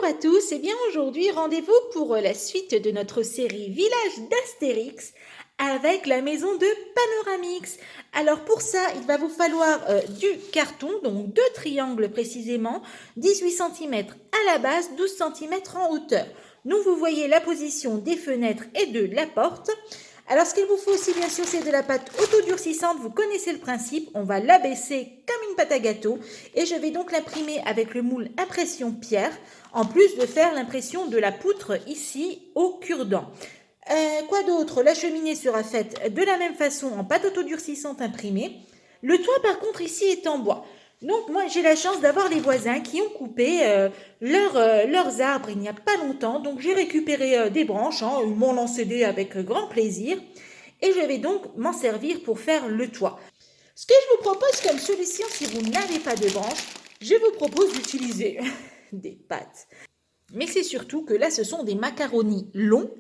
à tous, et bien aujourd'hui rendez-vous pour la suite de notre série Village d'Astérix avec la maison de Panoramix. Alors pour ça, il va vous falloir du carton, donc 2 triangles précisément, 18 cm à la base, 12 cm en hauteur. Donc vous voyez la position des fenêtres et de la porte. Alors, ce qu'il vous faut aussi, bien sûr, c'est de la pâte autodurcissante. Vous connaissez le principe. On va l'abaisser comme une pâte à gâteau. Et je vais donc l'imprimer avec le moule impression pierre, en plus de faire l'impression de la poutre ici au cure-dent. Quoi d'autre? La cheminée sera faite de la même façon en pâte autodurcissante imprimée. Le toit, par contre, ici est en bois. Donc moi j'ai la chance d'avoir les voisins qui ont coupé leurs arbres il n'y a pas longtemps. Donc j'ai récupéré des branches, hein, ils m'ont lancé des avec grand plaisir. Et je vais donc m'en servir pour faire le toit. Ce que je vous propose comme solution, si vous n'avez pas de branches, je vous propose d'utiliser des pâtes. Mais c'est surtout que là, ce sont des macaronis longs.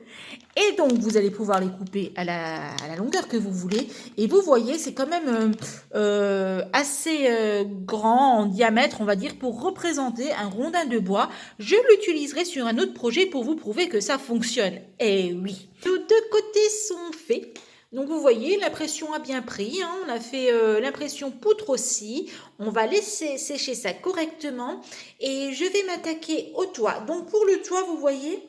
Et donc, vous allez pouvoir les couper à la longueur que vous voulez. Et vous voyez, c'est quand même assez grand en diamètre, on va dire, pour représenter un rondin de bois. Je l'utiliserai sur un autre projet pour vous prouver que ça fonctionne. Et oui, nos deux côtés sont faits. Donc vous voyez, l'impression a bien pris, hein. On a fait l'impression poutre aussi. On va laisser sécher ça correctement et je vais m'attaquer au toit. Donc pour le toit, vous voyez,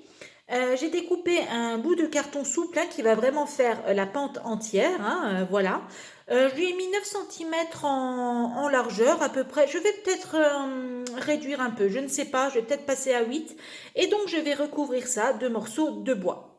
j'ai découpé un bout de carton souple, hein, qui va vraiment faire la pente entière, hein, voilà. Je lui ai mis 9 cm en largeur à peu près. Je vais peut-être réduire un peu, je ne sais pas, je vais peut-être passer à 8. Et donc je vais recouvrir ça de morceaux de bois.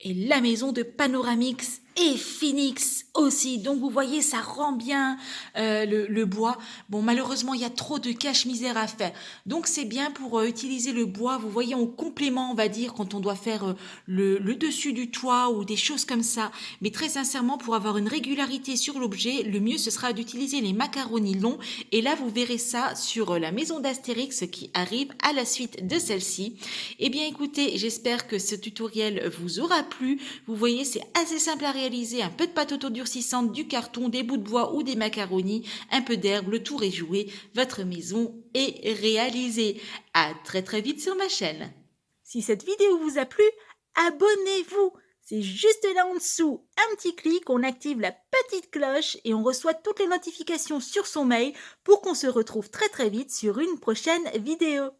Et la maison de Panoramix et Phoenix aussi. Donc vous voyez, ça rend bien le bois. Bon, malheureusement, il y a trop de cache-misère à faire. Donc c'est bien pour utiliser le bois, vous voyez, en complément, on va dire, quand on doit faire le dessus du toit ou des choses comme ça. Mais très sincèrement, pour avoir une régularité sur l'objet, le mieux, ce sera d'utiliser les macaronis longs. Et là, vous verrez ça sur la maison d'Astérix qui arrive à la suite de celle-ci. Eh bien, écoutez, j'espère que ce tutoriel vous aura plu. Vous voyez, c'est assez simple à réaliser. Un peu de pâte autodurcissante, du carton, des bouts de bois ou des macaronis, un peu d'herbe, le tour est joué. Votre maison est réalisée. À très très vite sur ma chaîne. Si cette vidéo vous a plu, abonnez-vous. C'est juste là en dessous, un petit clic, on active la petite cloche et on reçoit toutes les notifications sur son mail pour qu'on se retrouve très très vite sur une prochaine vidéo.